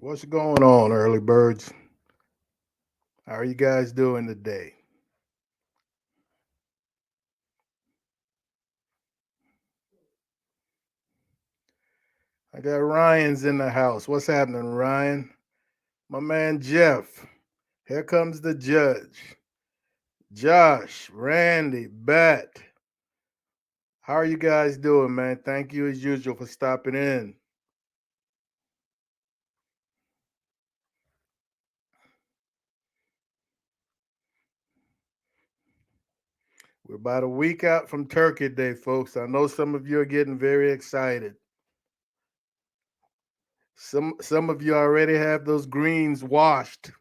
What's going on, early birds? How are you guys doing today? I got Ryan's in the house. What's happening, Ryan? My man Jeff. Here comes the judge. Josh, Randy, Bet. How are you guys doing, man? Thank you as usual for stopping in. We're about a week out from Turkey Day, folks. I know some of you are getting very excited. Some of you already have those greens washed,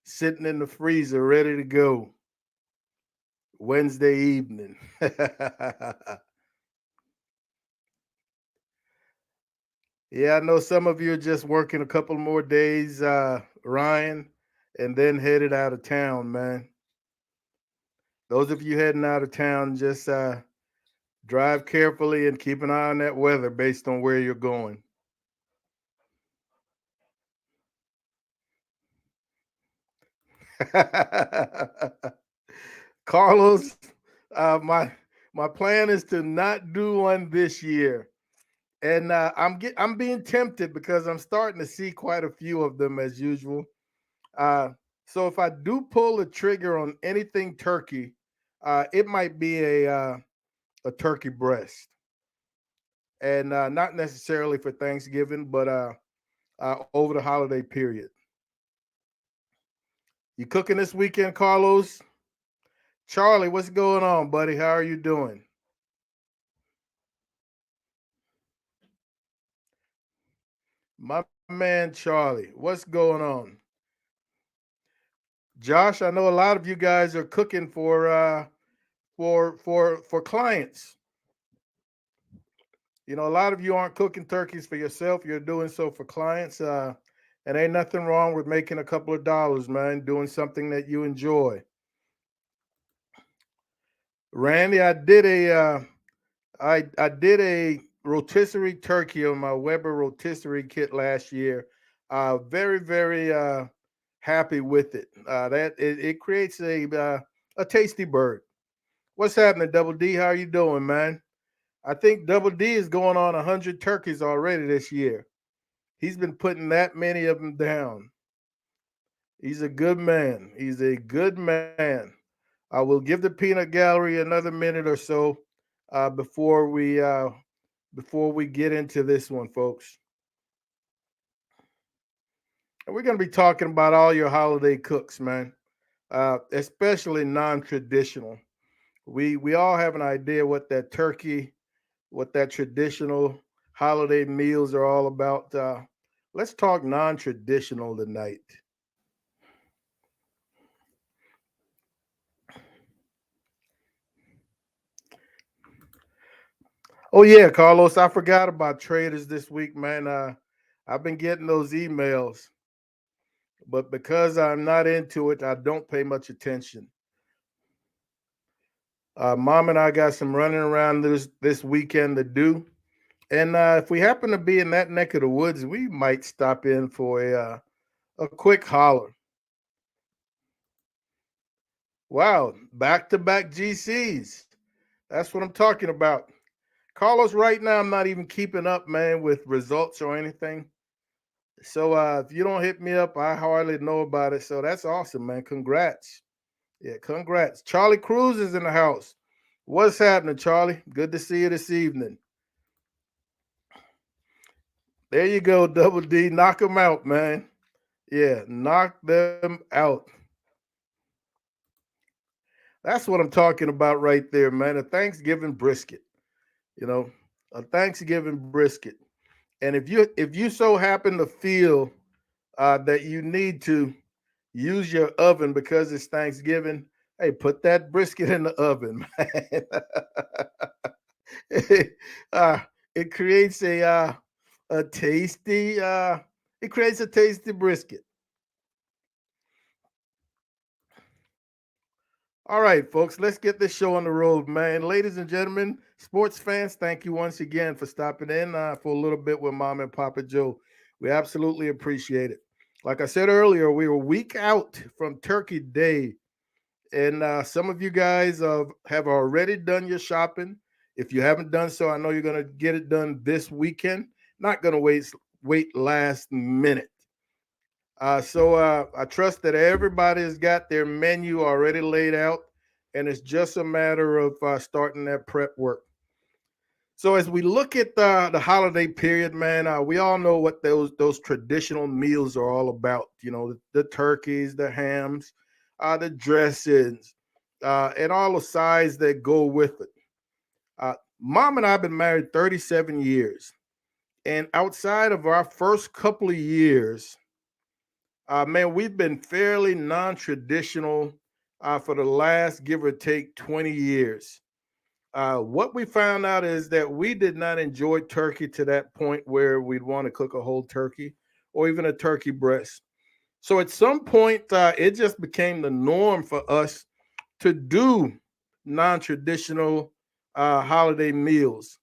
sitting in the freezer, ready to go. Wednesday evening. Yeah, I know some of you are just working a couple more days, Ryan, and then headed out of town, man. Those of you heading out of town, just drive carefully and keep an eye on that weather based on where you're going. Carlos, my plan is to not do one this year, and I'm being tempted because I'm starting to see quite a few of them as usual. Uh, so if I do pull the trigger on anything turkey, it might be a turkey breast, and not necessarily for Thanksgiving, but over the holiday period. You cooking this weekend, Carlos? Charlie, what's going on, buddy? How are you doing? My man Charlie, what's going on? Josh, I know a lot of you guys are cooking for clients. You know, a lot of you aren't cooking turkeys for yourself. You're doing so for clients. And ain't nothing wrong with making a couple of dollars, man, doing something that you enjoy. Randy, I did a rotisserie turkey on my Weber rotisserie kit last year. Very happy with it. It creates a tasty bird. What's happening, Double D? How are you doing, man? I think Double D is going on 100 turkeys already this year. He's been putting that many of them down. He's a good man. He's a good man. I will give the peanut gallery another minute or so uh, before we uh, before we get into this one, folks. And we're going to be talking about all your holiday cooks, man, especially non-traditional. We all have an idea what that turkey, what that traditional holiday meals are all about. Let's talk non-traditional tonight. Oh yeah, Carlos, I forgot about traders this week, man. I've been getting those emails, but because I'm not into it, I don't pay much attention. Mom and I got some running around this weekend to do, and if we happen to be in that neck of the woods, we might stop in for a quick holler. Wow, back to back GCs. That's what I'm talking about. Carlos, right now I'm not even keeping up, man, with results or anything. So if you don't hit me up, I hardly know about it. So that's awesome, man. Congrats. Yeah, congrats. Charlie Cruz is in the house. What's happening, Charlie? Good to see you this evening. There you go, Double D. Knock them out, man. Yeah, knock them out. That's what I'm talking about right there, man. A Thanksgiving brisket. You know, a Thanksgiving brisket. And if you so happen to feel that you need to use your oven because it's Thanksgiving, hey, put that brisket in the oven, man. uh, it creates a tasty it creates a tasty brisket. All right, folks, let's get this show on the road, man. Ladies and gentlemen, sports fans, thank you once again for stopping in for a little bit with Mom and Papa Joe. We absolutely appreciate it. Like I said earlier, we were a week out from Turkey Day, and some of you guys have already done your shopping. If you haven't done so, I know you're going to get it done this weekend. Not going to wait last minute. So I trust that everybody has got their menu already laid out, and it's just a matter of starting that prep work. So as we look at the holiday period, man, we all know what those traditional meals are all about. You know, the turkeys, the hams, the dressings, and all the sides that go with it. Mom and I have been married 37 years, and outside of our first couple of years, man, we've been fairly non-traditional for the last give or take 20 years. What we found out is that we did not enjoy turkey to that point where we'd want to cook a whole turkey or even a turkey breast. So at some point, it just became the norm for us to do non-traditional holiday meals.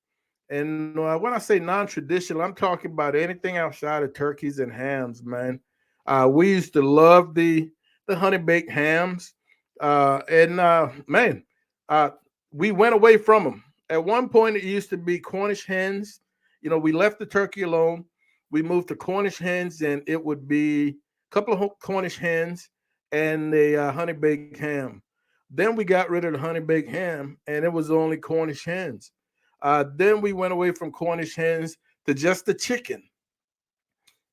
And when I say non-traditional, I'm talking about anything outside of turkeys and hams, man. We used to love the honey baked hams, and man, uh, we went away from them. At one point, it used to be Cornish hens. You know, we left the turkey alone. We moved to Cornish hens, and it would be a couple of Cornish hens and a honey baked ham. Then we got rid of the honey baked ham, and it was only Cornish hens. Then we went away from Cornish hens to just the chicken.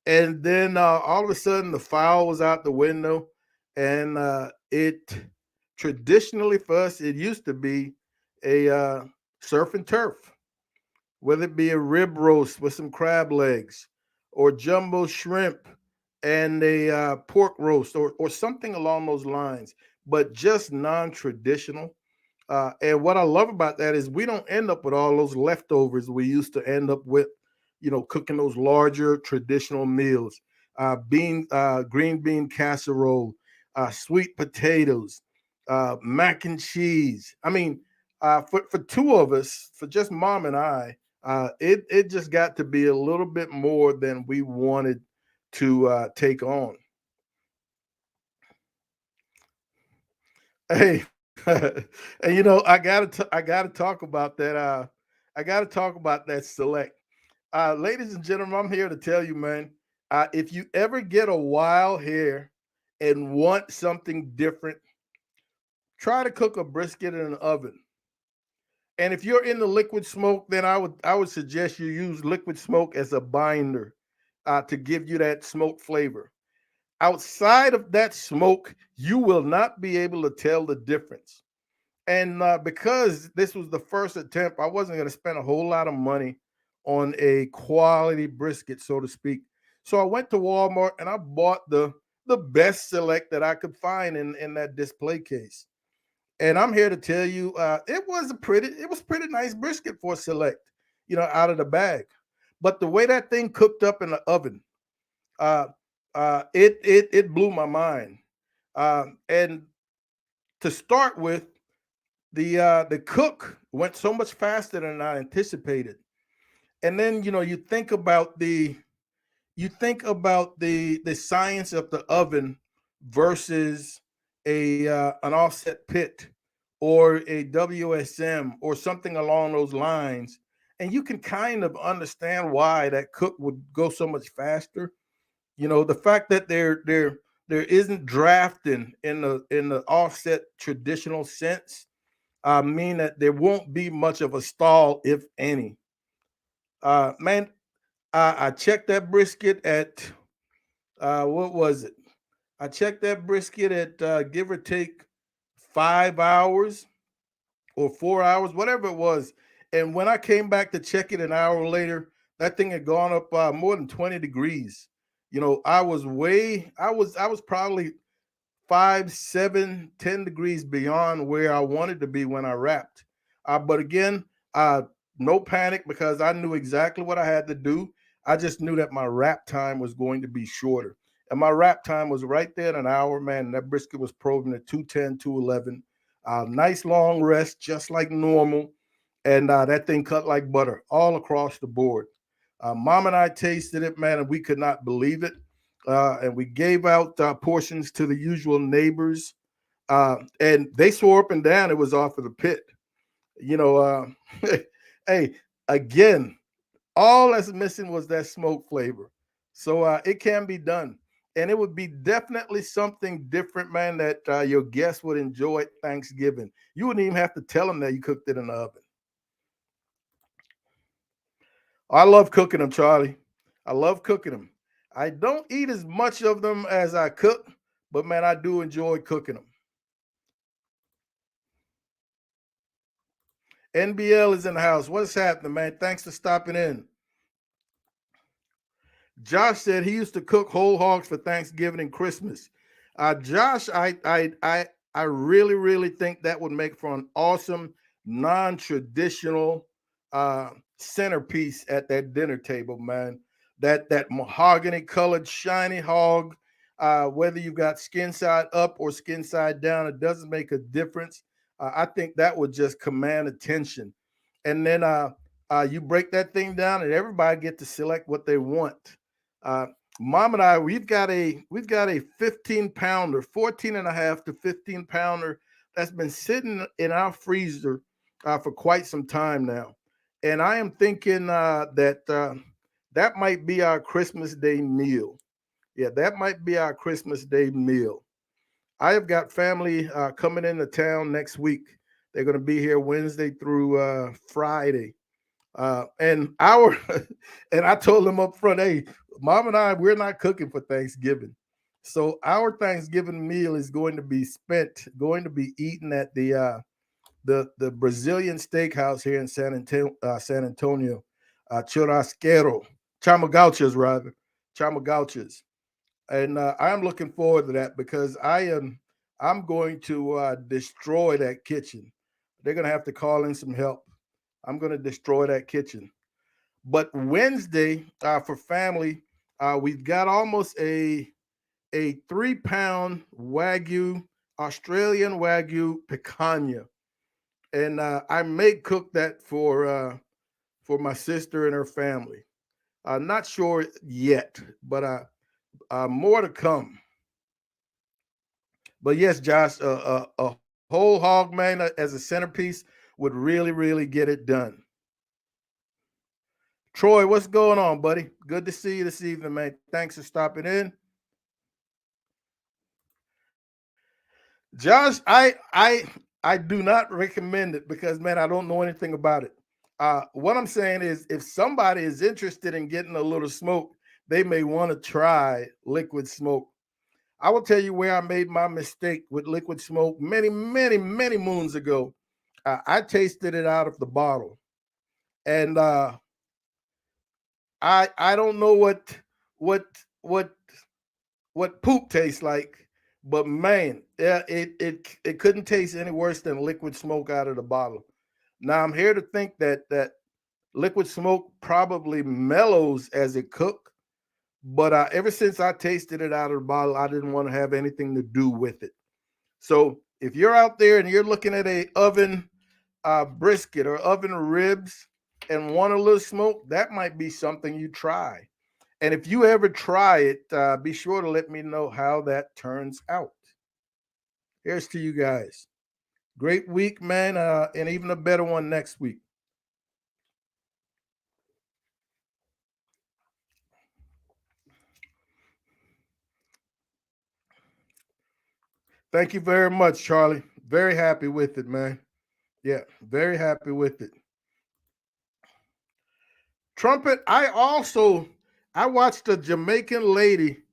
And then all of a sudden, the fowl was out the window. And it traditionally for us, it used to be a surf and turf, whether it be a rib roast with some crab legs or jumbo shrimp and a pork roast or something along those lines, but just non traditional. And what I love about that is we don't end up with all those leftovers we used to end up with, you know, cooking those larger traditional meals, green bean casserole, sweet potatoes, mac and cheese. I mean, for two of us, for just mom and I, it just got to be a little bit more than we wanted to take on. Hey, and you know, I gotta talk about that. I gotta talk about that select. Ladies and gentlemen, I'm here to tell you, man. If you ever get a wild hair and want something different, try to cook a brisket in an oven. And if you're in the liquid smoke, then I would suggest you use liquid smoke as a binder to give you that smoke flavor. Outside of that smoke, you will not be able to tell the difference. And because this was the first attempt, I wasn't going to spend a whole lot of money on a quality brisket, so to speak. So I went to Walmart and I bought the best select that I could find in that display case. And I'm here to tell you, it was pretty nice brisket for a select, you know, out of the bag. But the way that thing cooked up in the oven, uh, it blew my mind. And to start with, the cook went so much faster than I anticipated. And then you think about the science of the oven versus a an offset pit or a WSM or something along those lines, and you can kind of understand why that cook would go so much faster. You know, the fact that there isn't drafting in the offset traditional sense mean that there won't be much of a stall, if any. Man, I checked that brisket at what was it? I checked that brisket at give or take 5 hours or 4 hours, whatever it was. And when I came back to check it an hour later, that thing had gone up more than 20 degrees. You know, I was probably 5, 7, 10 degrees beyond where I wanted to be when I wrapped. But again, no panic because I knew exactly what I had to do. I just knew that my wrap time was going to be shorter. And my wrap time was right there in an hour, man. And that brisket was proven at 210, 211. Nice long rest, just like normal. And that thing cut like butter all across the board. Mom and I tasted it, man, and we could not believe it. And we gave out portions to the usual neighbors, and they swore up and down it was off of the pit. You know, hey, again, all that's missing was that smoke flavor. So it can be done. And it would be definitely something different, man, that your guests would enjoy at Thanksgiving. You wouldn't even have to tell them that you cooked it in the oven. I love cooking them, Charlie. I love cooking them. I don't eat as much of them as I cook, but man, I do enjoy cooking them. NBL is in the house. What's happening, man? Thanks for stopping in. Josh said he used to cook whole hogs for Thanksgiving and Christmas. Josh, I really, really think that would make for an awesome, non-traditional centerpiece at that dinner table, man. That mahogany colored shiny hog, whether you got skin side up or skin side down, it doesn't make a difference. I think that would just command attention. And then you break that thing down, and everybody get to select what they want. Uh, Mom and I, we've got a 15 pounder, 14 and a half to 15 pounder that's been sitting in our freezer for quite some time now. And I am thinking that that might be our Christmas Day meal. Yeah, that might be our Christmas Day meal. I have got family coming into town next week. They're going to be here Wednesday through Friday. And our and I told them up front, hey, mom and I, we're not cooking for Thanksgiving. So our Thanksgiving meal is going to be eaten at the Brazilian steakhouse here in San Antonio, Churrasquero, Chamagauchas rather, Chamagauchas, and I'm looking forward to that because I'm going to destroy that kitchen. They're going to have to call in some help. I'm going to destroy that kitchen. But Wednesday for family, we've got almost a 3 pound Wagyu, Australian Wagyu picanha, and I may cook that for my sister and her family. Not sure yet, but more to come. But yes, Josh, a whole hog man as a centerpiece would really, really get it done. Troy, what's going on, buddy? Good to see you this evening, man. Thanks for stopping in. Josh, I do not recommend it because man, I don't know anything about it. What I'm saying is if somebody is interested in getting a little smoke, they may want to try liquid smoke. I will tell you where I made my mistake with liquid smoke many, many, many moons ago. I tasted it out of the bottle, and I don't know what what what poop tastes like, but man, yeah, it couldn't taste any worse than liquid smoke out of the bottle. Now I'm here to think that liquid smoke probably mellows as it cook, but ever since I tasted it out of the bottle, I didn't want to have anything to do with it. So if you're out there and you're looking at a oven brisket or oven ribs and want a little smoke, that might be something you try. And if you ever try it, be sure to let me know how that turns out. Here's to you guys. Great week, man, and even a better one next week. Thank you very much, Charlie. Very happy with it, man. Yeah, very happy with it. Trumpet, I watched a Jamaican lady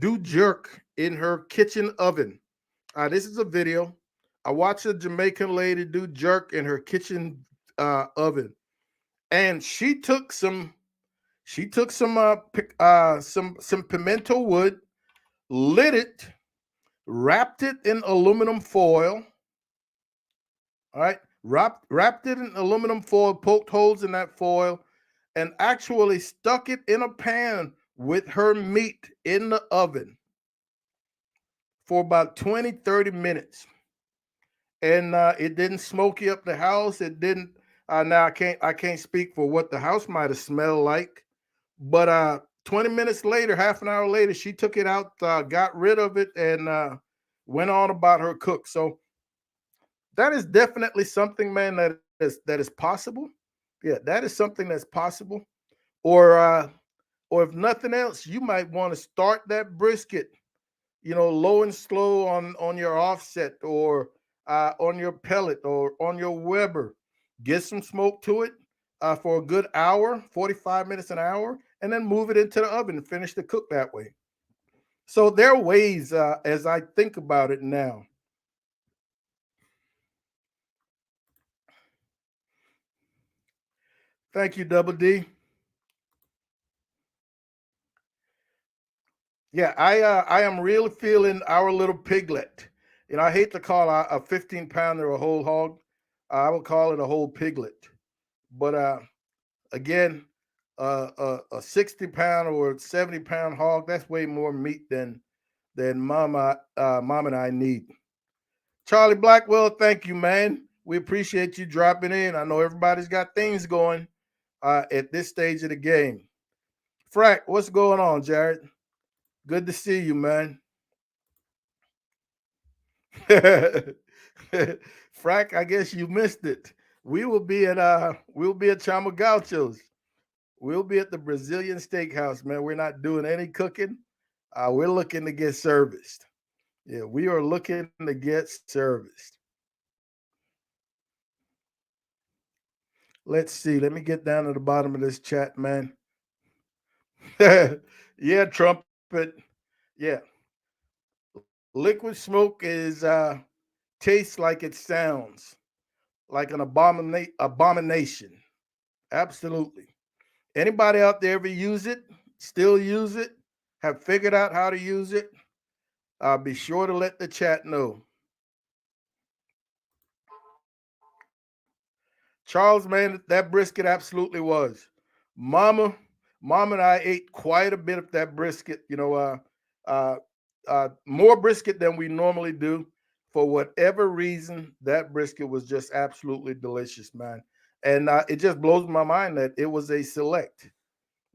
do jerk in her kitchen oven. This is a video. I watched a Jamaican lady do jerk in her kitchen oven, and she took some pimento wood, lit it, wrapped it in aluminum foil. All right, wrapped it in aluminum foil, poked holes in that foil, and actually stuck it in a pan with her meat in the oven for about 20, 30 minutes. And it didn't smoky up the house. It didn't. Now I can't speak for what the house might have smelled like, But 20 minutes later, half an hour later, she took it out, got rid of it, and went on about her cook. So that is definitely something, man, that is possible. Yeah, that is something that's possible. Or or if nothing else, you might want to start that brisket, low and slow on your offset, or on your pellet, or on your Weber. Get some smoke to it for a good hour, 45 minutes, an hour, and then move it into the oven and finish the cook that way. So there are ways, as I think about it now. Thank you, Double D. Yeah, I am really feeling our little piglet. I hate to call a 15 pounder a whole hog. I would call it a whole piglet. But again, a 60 pound or 70 pound hog, that's way more meat than mom and I need. Charlie Blackwell, thank you, man. We appreciate you dropping in. I know everybody's got things going at this stage of the game. Frack, what's going on, Jared? Good to see you, man. Frack, I guess you missed it. We'll be at Chama Gaucho's. We'll be at the Brazilian Steakhouse, man. We're not doing any cooking. We're looking to get serviced. Yeah, we are looking to get serviced. Let's see. Let me get down to the bottom of this chat, man. Yeah, trumpet. Yeah, liquid smoke is tastes like it sounds, like an abomination. Absolutely. Anybody out there ever use it? Still use it? Have figured out how to use it? Be sure to let the chat know. Charles, man, that brisket absolutely was. Mama, Mom and I ate quite a bit of that brisket. Uh, more brisket than we normally do. For whatever reason, that brisket was just absolutely delicious, man. And it just blows my mind that it was a select.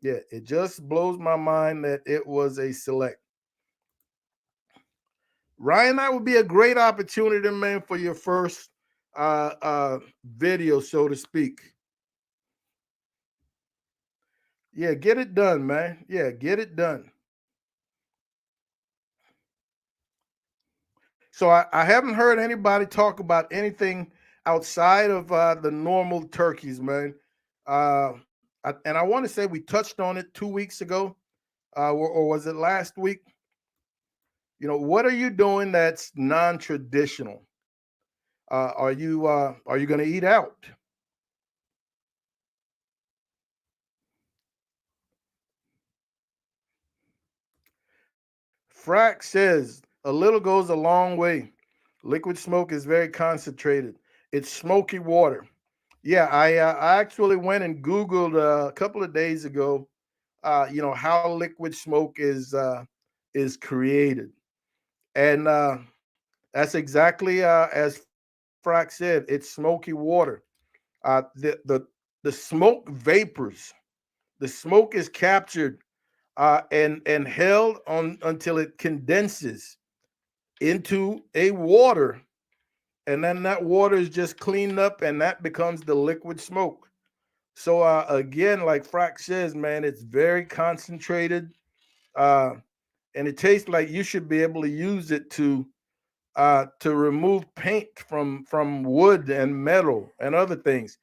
Yeah, it just blows my mind that it was a select. Ryan, that would be a great opportunity, man, for your first video, so to speak. Yeah, get it done, man. Yeah, get it done. So I haven't heard anybody talk about anything outside of the normal turkeys, man. Uh, and I want to say we touched on it 2 weeks ago, or was it last week? What are you doing that's non-traditional? Are you going to eat out? Frack says a little goes a long way. Liquid smoke is very concentrated. It's smoky water. Yeah, I actually went and Googled a couple of days ago, how liquid smoke is created, and that's exactly as Frack said. It's smoky water. The smoke vapors. The smoke is captured and held on until it condenses into a water, and then that water is just cleaned up, and that becomes the liquid smoke. So again, like Frack says, man, it's very concentrated, uh, and it tastes like you should be able to use it to remove paint from wood and metal and other things.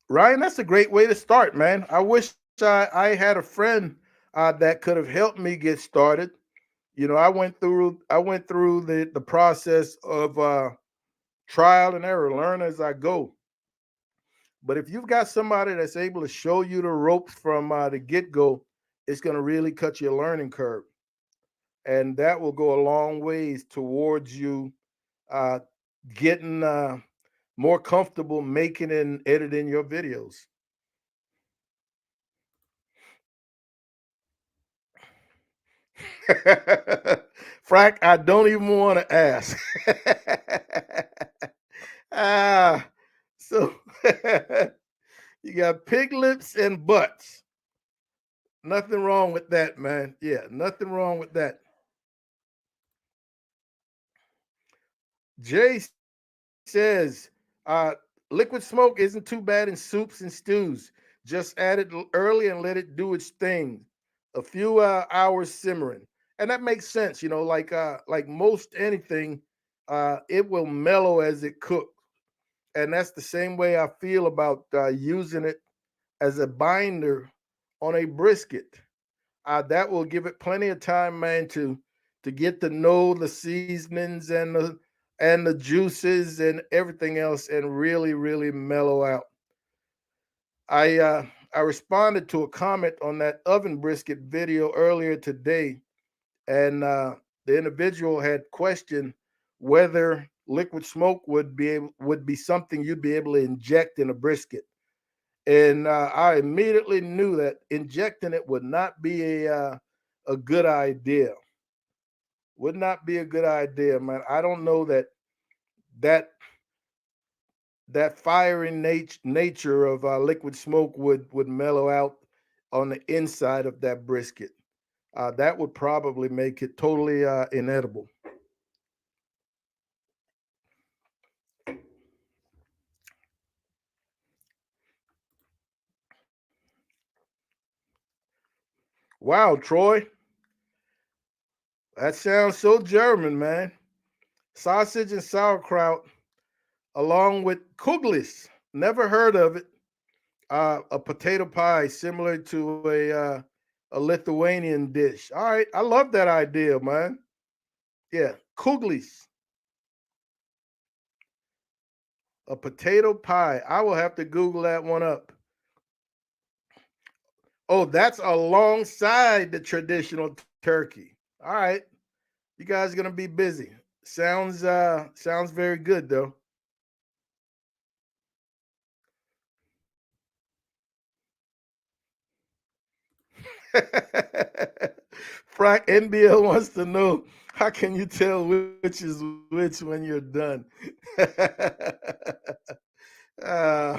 Ryan, that's a great way to start, man. I wish I had a friend that could have helped me get started. I went through the process of trial and error, learn as I go. But if you've got somebody that's able to show you the ropes from the get go, it's going to really cut your learning curve, and that will go a long ways towards you uh, getting more comfortable making and editing your videos. Frank, I don't even want to ask. ah, So you got pig lips and butts. Nothing wrong with that, man. Yeah, nothing wrong with that. Jay says, liquid smoke isn't too bad in soups and stews. Just add it early and let it do its thing. A few hours simmering, and that makes sense. Like most anything, it will mellow as it cooks, and that's the same way I feel about using it as a binder on a brisket. That will give it plenty of time, man, to get to know the seasonings and the juices and everything else, and really, really mellow out. I responded to a comment on that oven brisket video earlier today, and the individual had questioned whether liquid smoke would be something you'd be able to inject in a brisket. And I immediately knew that injecting it would not be a good idea. Would not be a good idea, man. I don't know that that fiery nature of liquid smoke would mellow out on the inside of that brisket. That would probably make it totally inedible. Wow, Troy, that sounds so German, man. Sausage and sauerkraut, along with kuglis. Never heard of it. A potato pie similar to a Lithuanian dish. All right, I love that idea, man. Yeah, kuglis, a potato pie. I will have to Google that one up. Oh, that's alongside the traditional turkey. All right, you guys are gonna be busy. Sounds very good though. Frank NBL wants to know how can you tell which is which when you're done? Uh,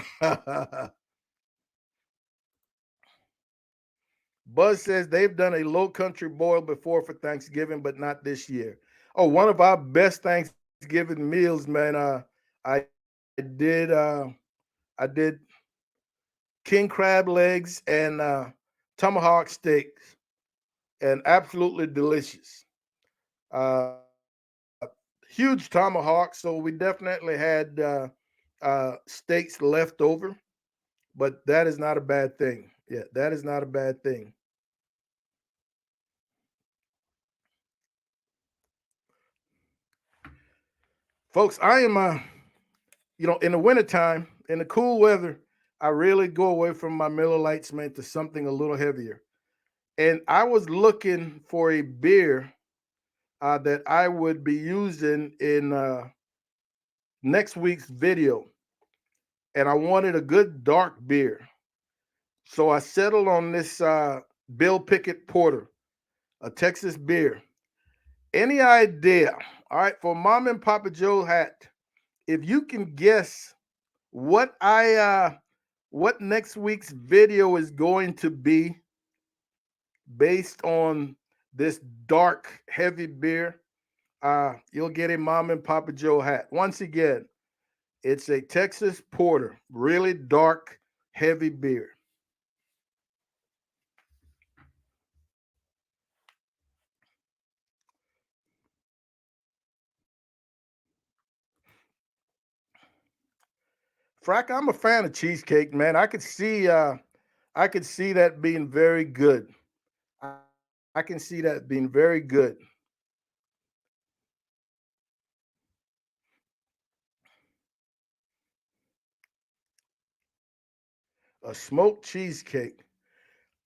Buzz says they've done a low country boil before for Thanksgiving, but not this year. Oh, one of our best Thanksgiving meals, man. I did I did king crab legs and tomahawk steaks, and absolutely delicious. Uh, Huge tomahawk, so we definitely had steaks left over, but that is not a bad thing. Yeah, that is not a bad thing. Folks, I am in the wintertime, in the cool weather, I really go away from my Miller Lights, man, to something a little heavier. And I was looking for a beer that I would be using in next week's video. And I wanted a good dark beer. So I settled on this Bill Pickett Porter, a Texas beer. Any idea? All right, for Mom and Papa Joe hat, if you can guess what what next week's video is going to be based on this dark heavy beer, you'll get a Mom and Papa Joe hat. Once again, it's a Texas Porter, really dark heavy beer. Frack, I'm a fan of cheesecake, man. I could see that being very good. I, I can see that being very good. A smoked cheesecake.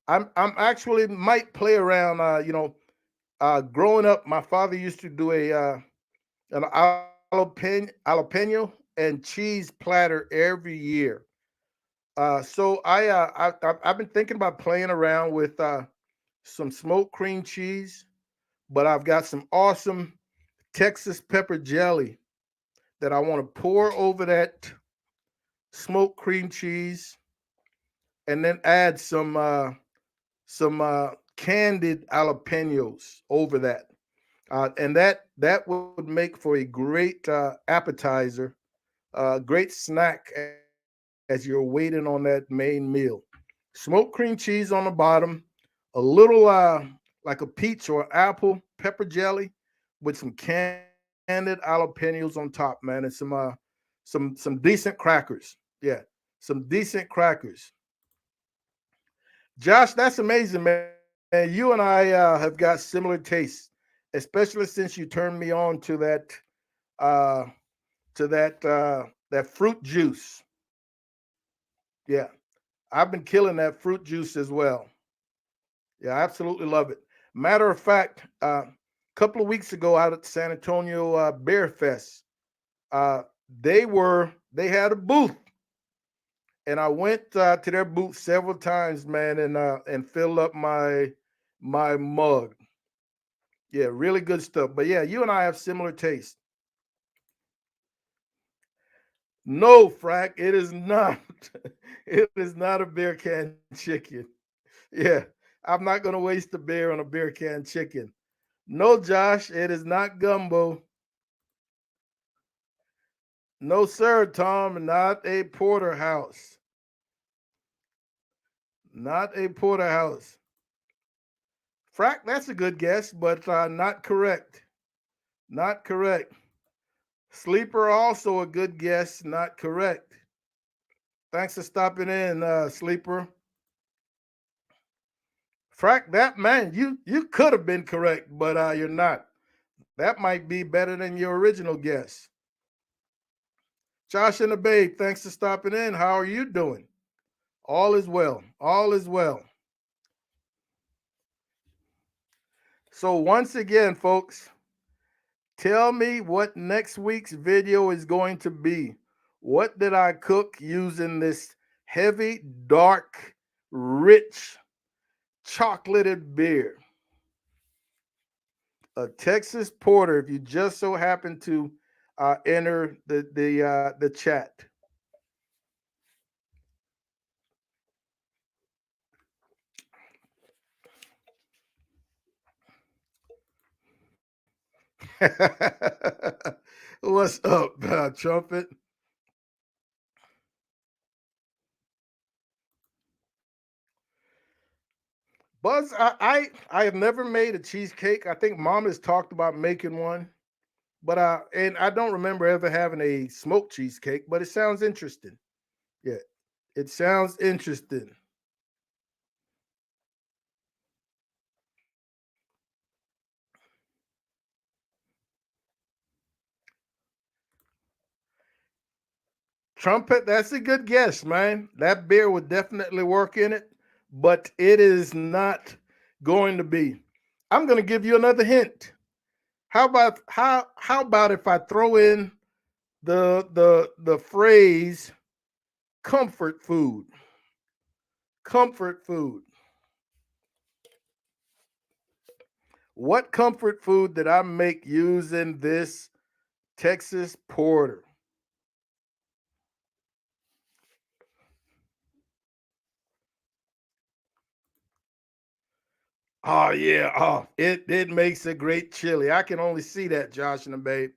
I'm actually might play around. Growing up, my father used to do an jalapeno and cheese platter every year. So I've been thinking about playing around with some smoked cream cheese, but I've got some awesome Texas pepper jelly that I want to pour over smoked cream cheese, and then add some candied jalapenos over that, and that would make for a great appetizer, great snack as you're waiting on that main meal. Smoked cream cheese on the bottom, a little like a peach or apple pepper jelly with some candied jalapenos on top, man, and some decent crackers. Yeah, some decent crackers. Josh, that's amazing, man. You and I have got similar tastes, especially since you turned me on uh, that fruit juice. Yeah, I've been killing that fruit juice as well. Yeah, I absolutely love it. Matter of fact, a couple of weeks ago out at San Antonio Bear Fest, uh, they had a booth, and I went to their booth several times, man, and filled up my mug. Yeah, really good stuff. But yeah, you and I have similar tastes. No, Frank, it is not. It is not a beer can chicken. Yeah, I'm not going to waste the beer on a beer can chicken. No, Josh, it is not gumbo. No, sir, Tom, not a porterhouse. Not a porterhouse. Frank, that's a good guess, but not correct. Not correct. Sleeper, also a good guess, not correct. Thanks for stopping in, Sleeper. Frank, that man, you could have been correct, but you're not. That might be better than your original guess. Josh and the Babe, thanks for stopping in. How are you doing? All is well. All is well. So once again, folks, tell me what next week's video is going to be. What did I cook using this heavy, dark, rich, chocolated beer? A Texas Porter. If you just so happen to enter the chat. What's up, Trumpet? Buzz, I have never made a cheesecake. I think Mom has talked about making one, but and I don't remember ever having a smoked cheesecake. But it sounds interesting. Yeah, it sounds interesting. Trumpet, that's a good guess, man. That beer would definitely work in it, but it is not going to be. I'm going to give you another hint. How about if I throw in the phrase comfort food? Comfort food. What comfort food did I make using this Texas Porter? Oh yeah, it makes a great chili. I can only see that, Josh and the Babe.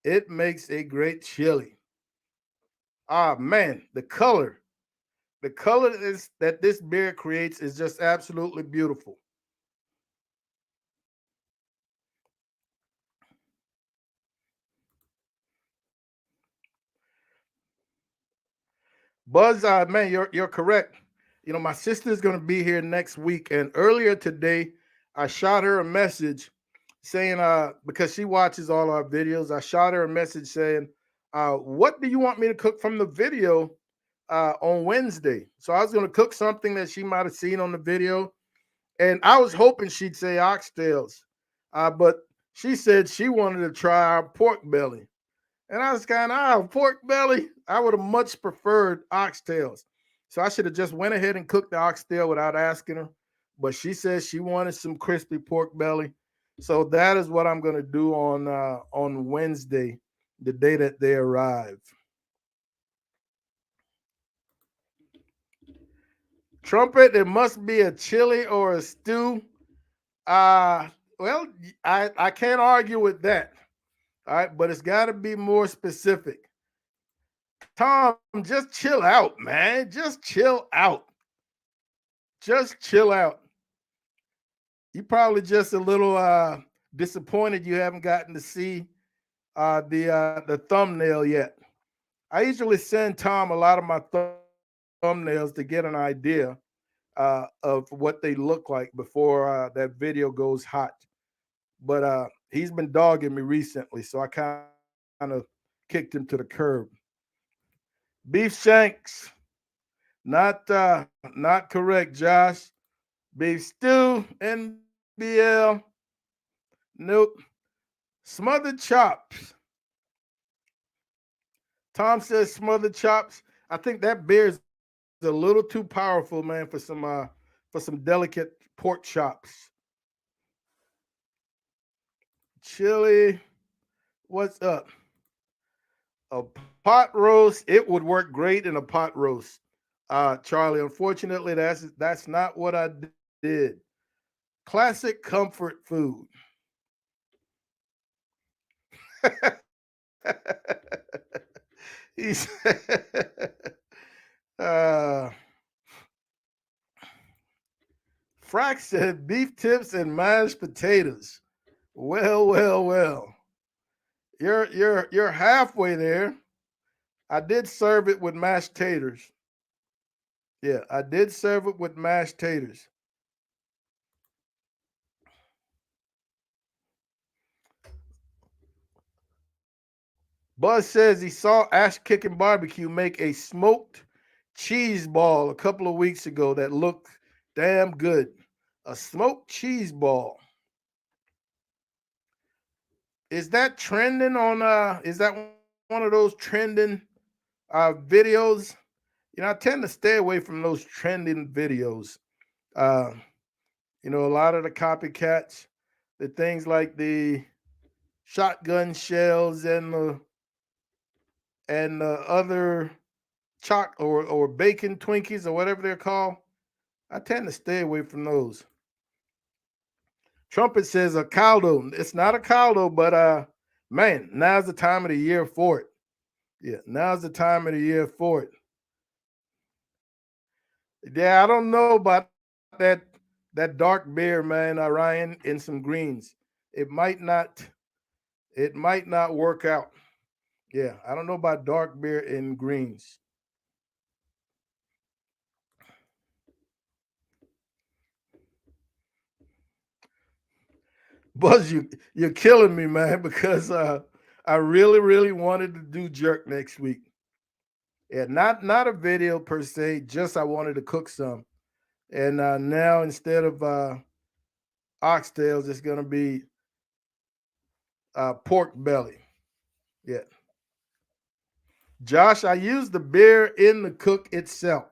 It makes a great chili. Ah man, the color is that this beer creates is just absolutely beautiful. Buzz, man, you're correct. You know, my sister's gonna be here next week, and earlier today, I shot her a message saying, because she watches all our videos, I shot her a message saying, what do you want me to cook from the video on Wednesday? So I was gonna cook something that she might have seen on the video, and I was hoping she'd say oxtails, but she said she wanted to try our pork belly. And I was kind of, pork belly. I would have much preferred oxtails. So I should have just went ahead and cooked the oxtail without asking her. But she says she wanted some crispy pork belly. So that is what I'm going to do on Wednesday, the day that they arrive. Trumpet, it must be a chili or a stew. Uh well, I can't argue with that. All right, but it's got to be more specific. Tom, just chill out, man. Just chill out. Just chill out. You probably just a little disappointed you haven't gotten to see the thumbnail yet. I usually send Tom a lot of my thumbnails to get an idea of what they look like before that video goes hot. But he's been dogging me recently, so I kind of kicked him to the curb. Beef shanks, not correct, Josh. Beef stew, NBL, nope. Smothered chops. Tom says smothered chops. I think that beer is a little too powerful, man, for some delicate pork chops. Chili, what's up? A pot roast. It would work great in a pot roast. Charlie, unfortunately, that's not what I did. Classic comfort food. He's uh, Frack said beef tips and mashed potatoes. Well, well, well. You're halfway there. I did serve it with mashed taters. Yeah, I did serve it with mashed taters. Buzz says he saw Ash Kicking Barbecue make a smoked cheese ball a couple of weeks ago that looked damn good. A smoked cheese ball. Is that trending on is that one of those trending videos? I tend to stay away from those trending videos. Uh a lot of the copycats, the things like the shotgun shells and the other choc or bacon Twinkies or whatever they're called. I tend to stay away from those. Trumpet says a caldo. It's not a caldo, but man, now's the time of the year for it. Yeah, now's the time of the year for it. Yeah, I don't know about that dark beer, man, Ryan, in some greens. It might not it might not work out. Yeah, I don't know about dark beer in greens. Buzz, you're killing me, man, because I really wanted to do jerk next week. Yeah, not a video per se, just I wanted to cook some. And now instead of oxtails, it's gonna be pork belly. Yeah, Josh, I used the beer in the cook itself.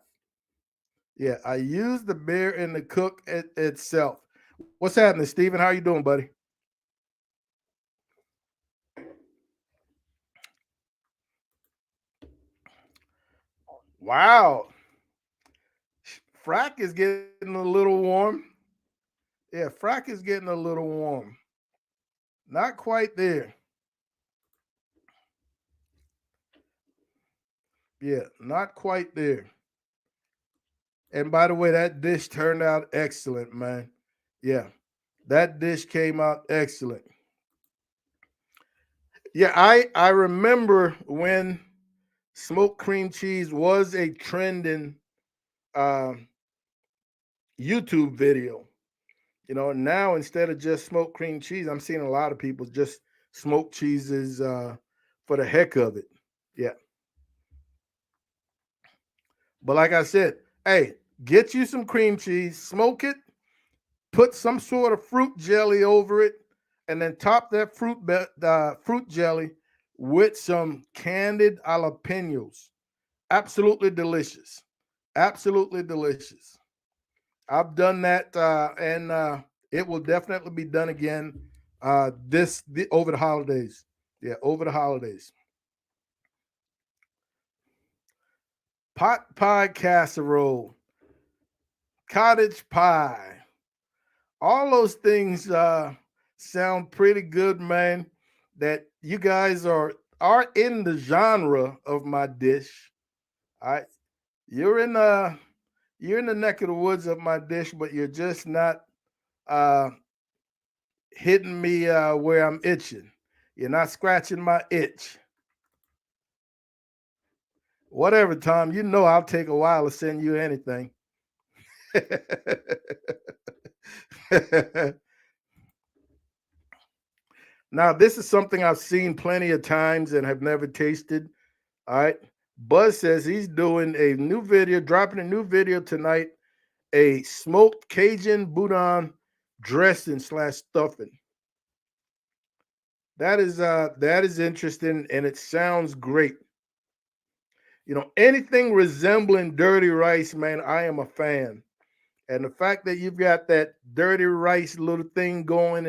Yeah, I used the beer in the cook itself. What's happening, Steven? How you doing, buddy? Wow, Frack is getting a little warm. Yeah, Frack is getting a little warm. Not quite there. Yeah, not quite there. And by the way, that dish turned out excellent, man. Yeah, that dish came out excellent. Yeah, I remember when smoked cream cheese was a trending um, YouTube video. Now instead of just smoked cream cheese, I'm seeing a lot of people just smoke cheeses for the heck of it. Yeah, but like I said, hey, get you some cream cheese, smoke it, put some sort of fruit jelly over it, and then top that fruit jelly with some candied jalapenos. Absolutely delicious. Absolutely delicious. I've done that, and it will definitely be done again over the holidays. Yeah, over the holidays. Pot pie casserole. cottage pie. All those things sound pretty good, man. That you guys are in the genre of my dish. I you're in you're in the neck of the woods of my dish, but you're just not uh hitting me where I'm itching. You're not scratching my itch. Whatever, Tom. You know I'll take a while to send you anything. Now, this is something I've seen plenty of times and have never tasted. All right. Buzz says he's doing a new video, dropping a new video tonight, a smoked Cajun boudin dressing slash stuffing. That is interesting and it sounds great. You know, anything resembling dirty rice, man, I am a fan. And the fact that you've got that dirty rice little thing going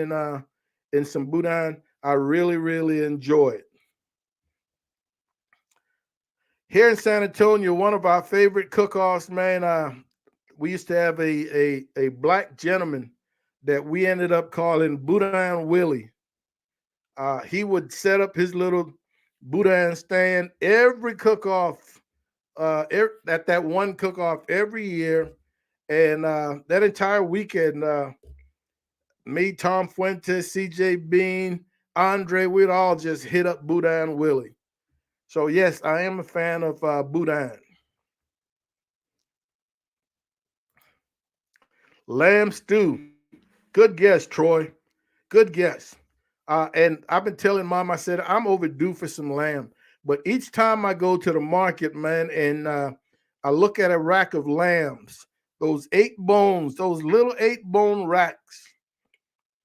in some boudin, I really, really enjoy it. Here in San Antonio, one of our favorite cook-offs, man. We used to have a black gentleman that we ended up calling Boudin Willie. He would set up his little boudin stand every cook-off, at that one cook-off every year, and that entire weekend, me, Tom Fuentes, CJ Bean, Andre, we'd all just hit up Boudin Willie. So yes, I am a fan of boudin. Lamb stew. Good guess, Troy. Good guess. And I've been telling mom, I said, I'm overdue for some lamb. But each time I go to the market, man, and I look at a rack of lambs, those 8 bones, those little 8 bone racks,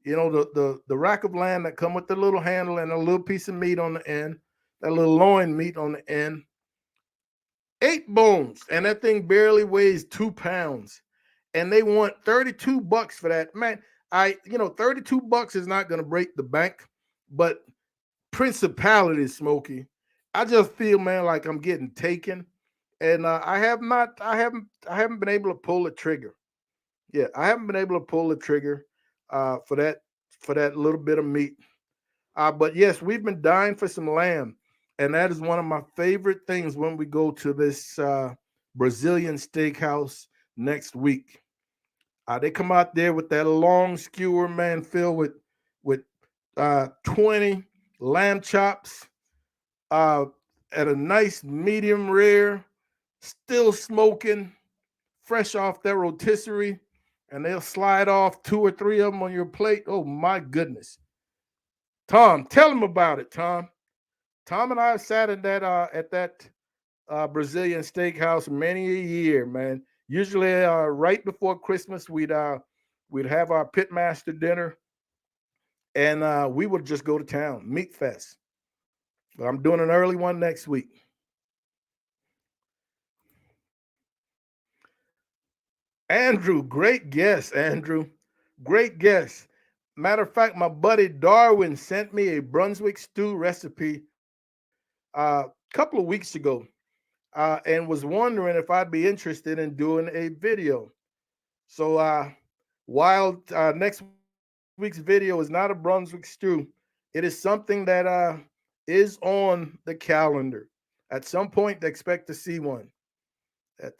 you know, the rack of lamb that come with the little handle and a little piece of meat on the end, that little loin meat on the end. 8 bones, and that thing barely weighs 2 pounds. And they want $32 for that. Man, 32 bucks is not gonna break the bank, but principality, Smokey. I just feel, man, like I'm getting taken. And I haven't been able to pull the trigger. Yeah, I haven't been able to pull the trigger for that little bit of meat. But yes, we've been dying for some lamb, and that is one of my favorite things when we go to this Brazilian steakhouse next week. They come out there with that long skewer, man, filled with 20 lamb chops uh, at a nice medium rare, still smoking, fresh off their rotisserie, and they'll slide off 2 or 3 of them on your plate. Oh my goodness, Tom, tell them about it, Tom. Tom and I sat in that at that Brazilian steakhouse many a year, man. Usually, right before Christmas, we'd have our pitmaster dinner, and we would just go to town, meat fest. But I'm doing an early one next week. Andrew, great guess, Andrew. Great guess. Matter of fact, my buddy Darwin sent me a Brunswick stew recipe a couple of weeks ago, and was wondering if I'd be interested in doing a video. So while next week's video is not a Brunswick stew, it is something that is on the calendar. At some point, expect to see one. At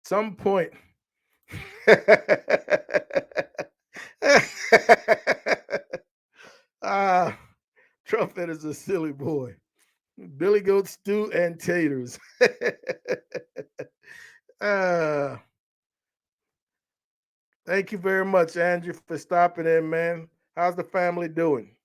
some point. ah, Trumpet is a silly boy. Billy Goat stew and taters. uh, Thank you very much, Andrew, for stopping in, man. How's the family doing?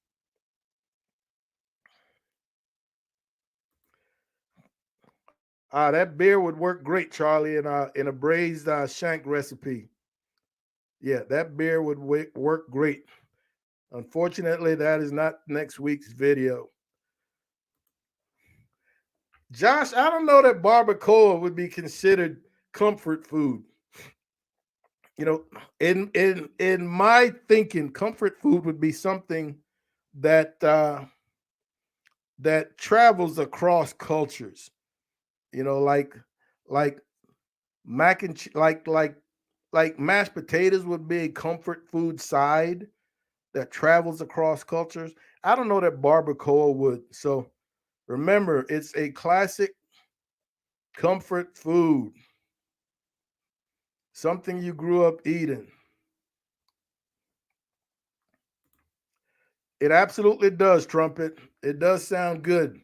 That beer would work great, Charlie, in a braised shank recipe. Yeah, that beer would work great. Unfortunately, that is not next week's video. Josh, I don't know that barbacoa would be considered comfort food. You know, in my thinking, comfort food would be something that that travels across cultures. You know, like mac and like like mashed potatoes would be a comfort food side that travels across cultures. I don't know that barbacoa would. So remember, it's a classic comfort food, something you grew up eating. It absolutely does, Trumpet. It does sound good.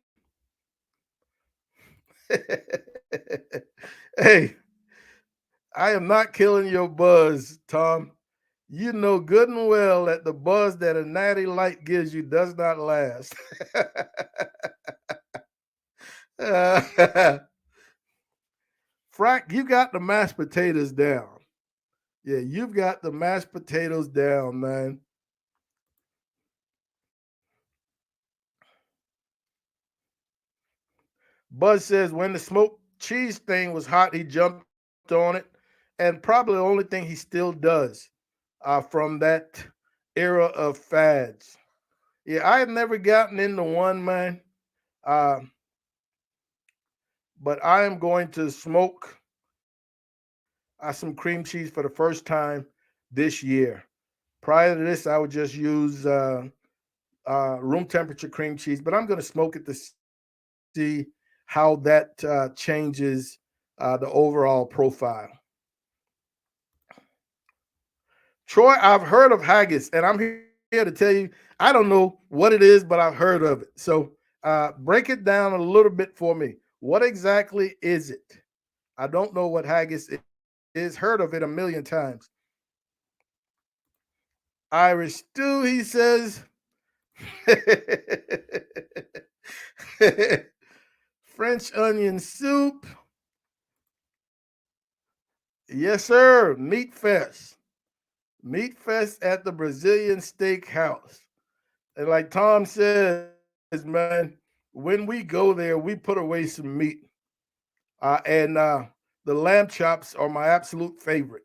Hey, I am not killing your buzz, Tom. You know good and well that the buzz that a natty light gives you does not last. Frank, you got the mashed potatoes down. Yeah, you've got the mashed potatoes down, man. Buzz says when the smoked cheese thing was hot, he jumped on it, and probably the only thing he still does from that era of fads. Yeah, I have never gotten into one, man, uh, but I am going to smoke some cream cheese for the first time this year. Prior to this, I would just use room temperature cream cheese, but I'm going to smoke it to see how that changes the overall profile. Troy, I've heard of haggis, and I'm here to tell you, I don't know what it is, but I've heard of it. So break it down a little bit for me. What exactly is it? I don't know what haggis is. Heard of it a million times. Irish stew, he says. French onion soup. Yes, sir. Meat fest. Meat fest at the Brazilian steakhouse. And like Tom says, man, when we go there, we put away some meat. And the lamb chops are my absolute favorite.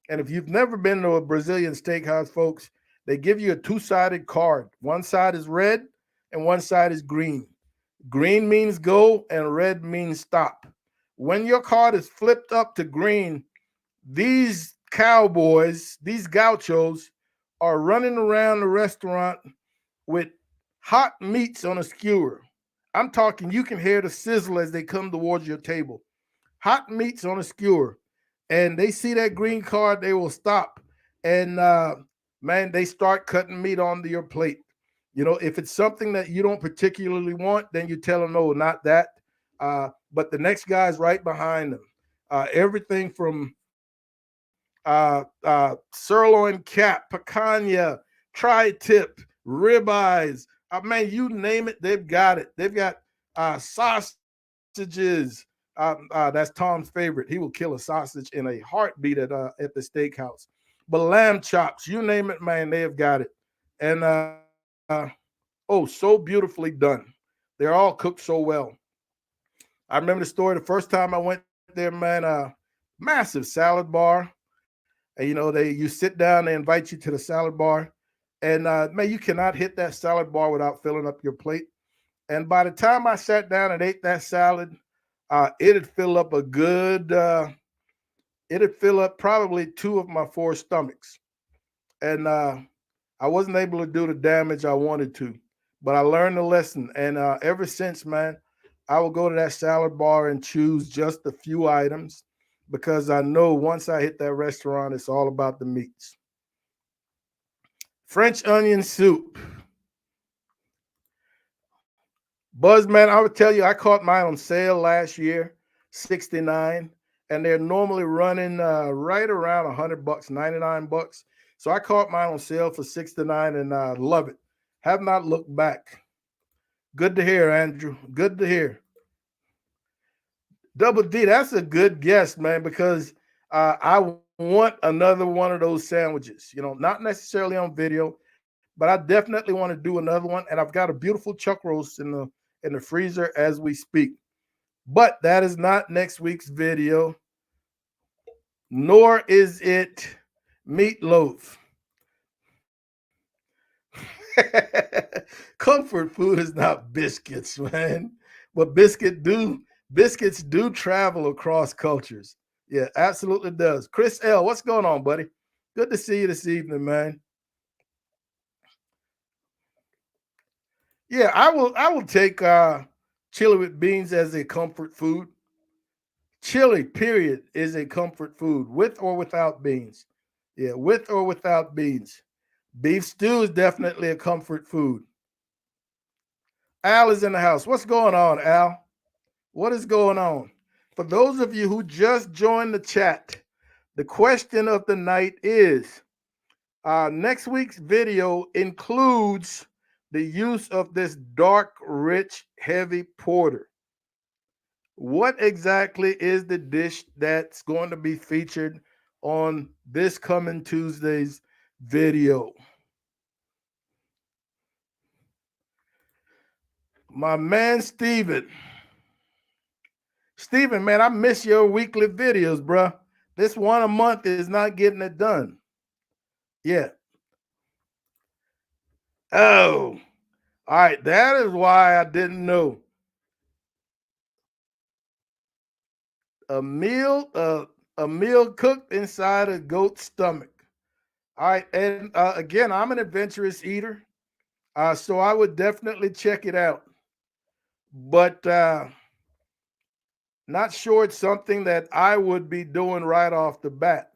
And if you've never been to a Brazilian steakhouse, folks, they give you a two-sided card. One side is red and one side is green. Green means go and red means stop. When your card is flipped up to green, these cowboys, these gauchos, are running around the restaurant with hot meats on a skewer. I'm talking, you can hear the sizzle as they come towards your table. Hot meats on a skewer. And they see that green card, they will stop. And man, they start cutting meat onto your plate. You know, if it's something that you don't particularly want, then you tell them, no, not that. But the next guy's right behind them. Everything from sirloin cap, picanha, tri-tip, ribeyes. Man, you name it, they've got it. They've got sausages. That's Tom's favorite. He will kill a sausage in a heartbeat at the steakhouse. But lamb chops, you name it, man, they have got it. And oh, so beautifully done. They're all cooked so well. I remember the story the first time I went there, man. Massive salad bar. And you sit down, they invite you to the salad bar, and man, you cannot hit that salad bar without filling up your plate. And by the time I sat down and ate that salad, it'd fill up a good, it'd fill up probably two of my four stomachs. And I wasn't able to do the damage I wanted to, but I learned the lesson. And ever since, man, I will go to that salad bar and choose just a few items because I know once I hit that restaurant, it's all about the meats. French onion soup. Buzzman, I would tell you, I caught mine on sale last year, 69, and they're normally running right around 100 bucks, 99 bucks. So I caught mine on sale for 69 and love it. Have not looked back. Good to hear, Andrew. Good to hear. Double D, that's a good guess, man, because I want another one of those sandwiches. Not necessarily on video, but I definitely want to do another one. And I've got a beautiful chuck roast in the freezer as we speak. But that is not next week's video, nor is it meatloaf. Comfort food is not biscuits, man. But biscuits do travel across cultures. Yeah, absolutely does. Chris L, what's going on, buddy? Good to see you this evening, man. Yeah, I will take chili with beans as a comfort food. Chili, period, is a comfort food, with or without beans. Yeah, with or without beans. Beef stew is definitely a comfort food. Al is in the house. What's going on, Al? What is going on? For those of you who just joined the chat, the question of the night is next week's video includes the use of this dark, rich, heavy porter. What exactly is the dish that's going to be featured on this coming Tuesday's video? My man, Steven. Steven, man, I miss your weekly videos, bruh. This one a month is not getting it done. Yeah. Oh, all right. That is why I didn't know. A meal cooked inside a goat's stomach. All right, and again, I'm an adventurous eater, so I would definitely check it out. But not sure it's something that I would be doing right off the bat.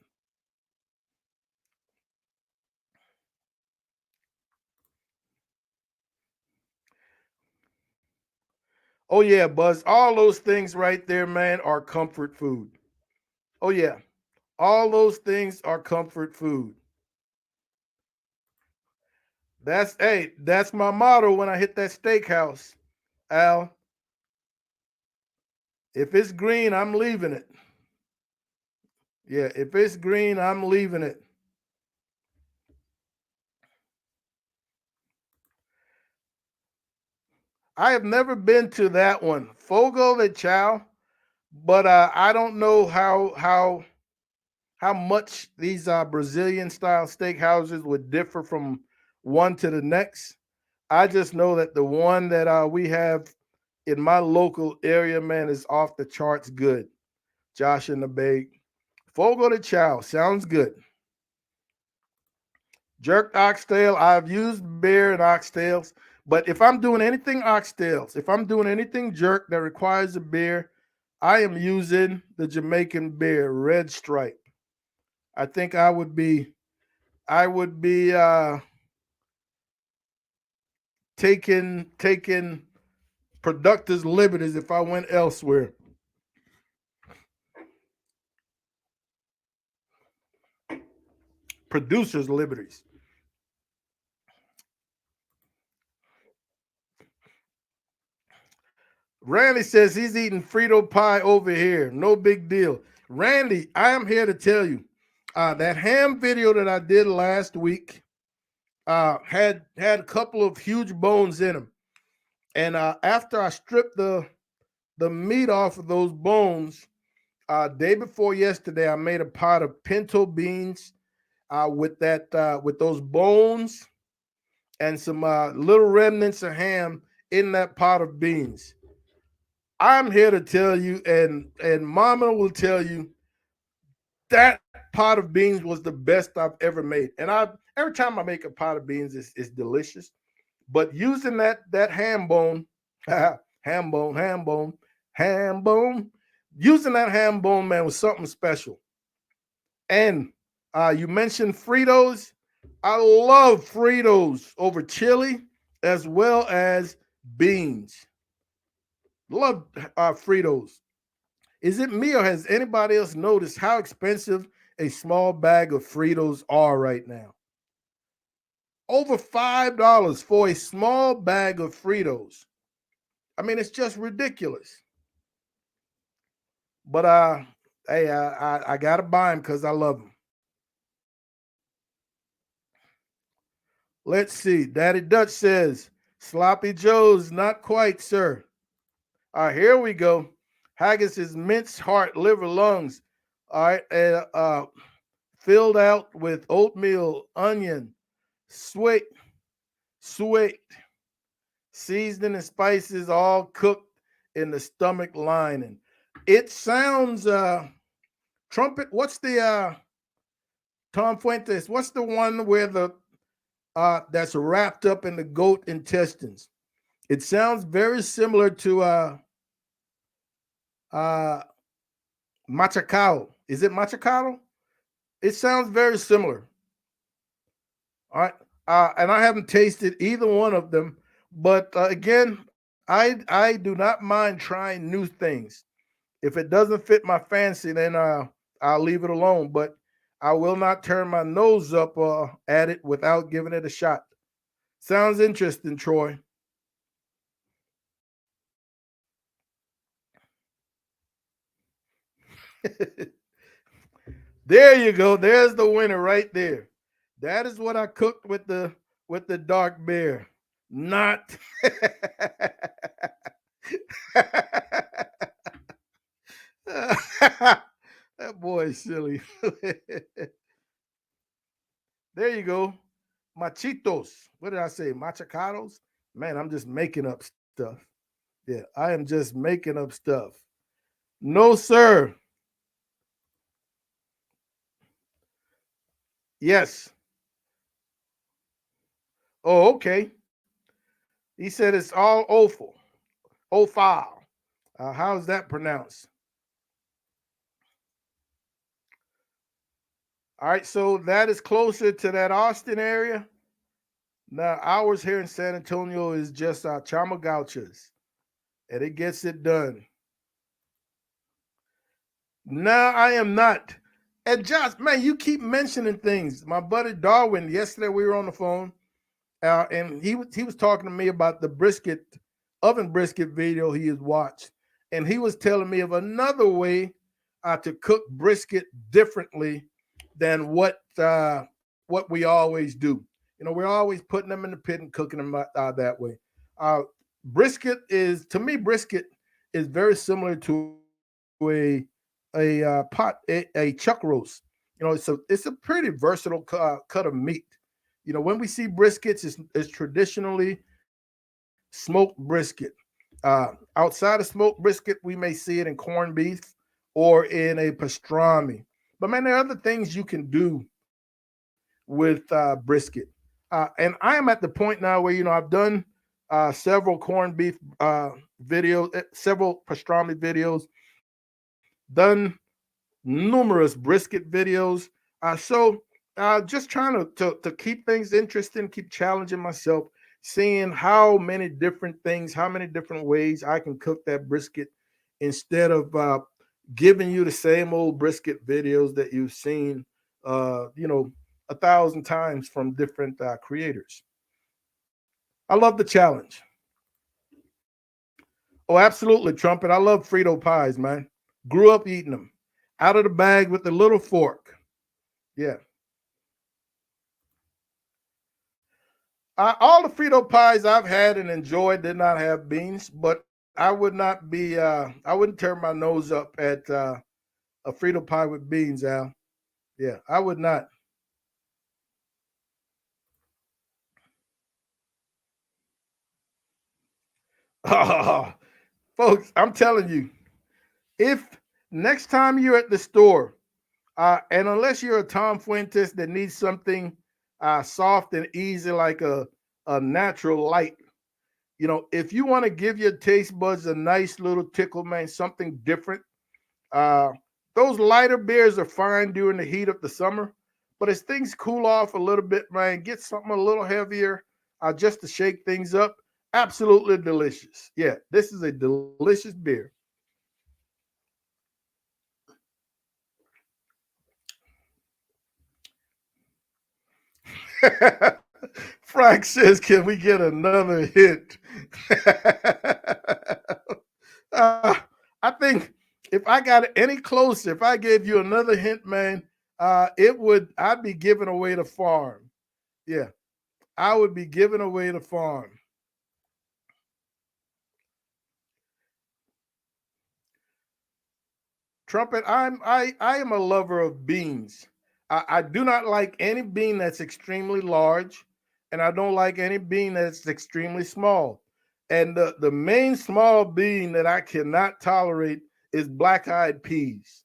Oh yeah, Buzz, all those things right there, man, are comfort food. Oh yeah, all those things are comfort food. That's my motto when I hit that steakhouse, Al. If it's green, I'm leaving it. Yeah, if it's green, I'm leaving it. I have never been to that one, Fogo de Chao, but I don't know how much these Brazilian style steakhouses would differ from one to the next. I just know that the one that we have in my local area, man, is off the charts good. Josh and the Bay. Fogo de Chao sounds good. Jerked oxtail. I've used bear and oxtails, but if I'm doing anything oxtails, if I'm doing anything jerk that requires a beer, I am using the Jamaican beer, red stripe. I think I would be taking productive liberties if I went elsewhere. Producers liberties. Randy says he's eating Frito pie over here. No big deal. Randy, I am here to tell you that ham video that I did last week had a couple of huge bones in them. And after I stripped the meat off of those bones, day before yesterday, I made a pot of pinto beans with those bones and some little remnants of ham in that pot of beans. I'm here to tell you, and Mama will tell you that pot of beans was the best I've ever made. And I every time I make a pot of beans, it's delicious. But using that ham bone, ham bone, ham bone, ham bone, using that ham bone, man, was something special. And you mentioned Fritos. I love Fritos over chili as well as beans. Love Fritos. Is it me or has anybody else noticed how expensive a small bag of Fritos are right now? Over $5 for a small bag of Fritos. I mean, it's just ridiculous. But hey, I gotta buy them because I love them. Let's see. Daddy Dutch says sloppy joes, not quite, sir. All right, here we go. Haggis is minced heart, liver, lungs. All right, filled out with oatmeal, onion, sweet, sweet, seasoning and spices, all cooked in the stomach lining. It sounds Trumpet, what's the Tom Fuentes, what's the one where the that's wrapped up in the goat intestines? It sounds very similar to uh machacao. Is it machacado? It sounds very similar. All right. And I haven't tasted either one of them, but again, I do not mind trying new things. If it doesn't fit my fancy, then I'll leave it alone. But I will not turn my nose up at it without giving it a shot. Sounds interesting, Troy. There you go. There's the winner right there. That is what I cooked with the dark beer. Not that boy is silly. There you go. Machitos. What did I say? Machacados? Man, I'm just making up stuff. Yeah, I am just making up stuff. No, sir. Yes. Oh, okay. He said it's all offal. Ophal. How's that pronounced? All right, so that is closer to that Austin area. Now, ours here in San Antonio is just Chama Gauchas, and it gets it done. No, I am not. And Josh, man, you keep mentioning things. My buddy Darwin, yesterday we were on the phone, and he was talking to me about the brisket, oven brisket video he has watched, and he was telling me of another way to cook brisket differently than what we always do. You know, we're always putting them in the pit and cooking them that way. Uh, Brisket is, to me, brisket is very similar to a chuck roast. You know, it's a pretty versatile cut of meat. You know, when we see briskets, it's traditionally smoked brisket. Outside of smoked brisket, we may see it in corned beef or in a pastrami. But man, there are other things you can do with brisket. And I am at the point now where I've done several corned beef videos, several pastrami videos, done numerous brisket videos. So just trying to keep things interesting, keep challenging myself, seeing how many different things, how many different ways I can cook that brisket instead of giving you the same old brisket videos that you've seen, a thousand times from different creators. I love the challenge. Oh, absolutely, Trumpet. I love Frito pies, man. Grew up eating them out of the bag with the little fork. Yeah. All the Frito pies I've had and enjoyed did not have beans, but I wouldn't turn my nose up at a Frito pie with beans, Al. Yeah, I would not. Oh, folks, I'm telling you, if next time you're at the store, and unless you're a Tom Fuentes that needs something soft and easy like a natural light, if you want to give your taste buds a nice little tickle, man, something different, uh, those lighter beers are fine during the heat of the summer. But as things cool off a little bit, man, get something a little heavier just to shake things up. Absolutely delicious. Yeah, this is a delicious beer. Frank says, "Can we get another hit?" uh, I think if I got any closer, if I gave you another hint, man, I'd be giving away the farm. Yeah, I would be giving away the farm. Trumpet, I am a lover of beans. I do not like any bean that's extremely large, and I don't like any bean that's extremely small. And the main small bean that I cannot tolerate is black eyed peas.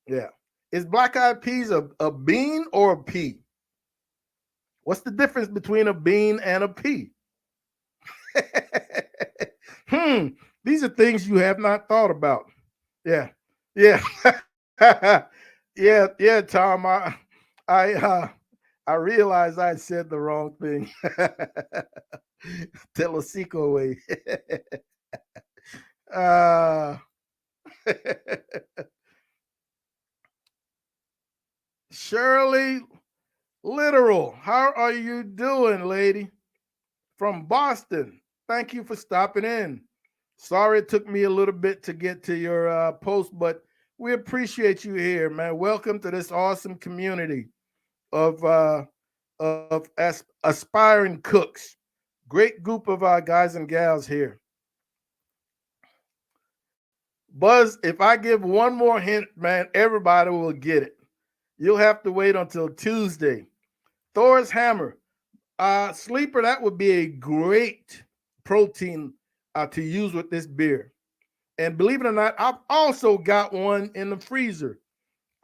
Yeah. Is black eyed peas a bean or a pea? What's the difference between a bean and a pea? hmm. These are things you have not thought about. Yeah. Yeah. yeah, Tom. I uh I realized I said the wrong thing. Telesico away. uh Shirley Literal. How are you doing, lady? From Boston. Thank you for stopping in. Sorry it took me a little bit to get to your post, but we appreciate you here, man. Welcome to this awesome community of aspiring cooks. Great group of guys and gals here. Buzz, if I give one more hint, man, everybody will get it. You'll have to wait until Tuesday. Thor's Hammer. Sleeper, that would be a great protein to use with this beer. And believe it or not, I've also got one in the freezer.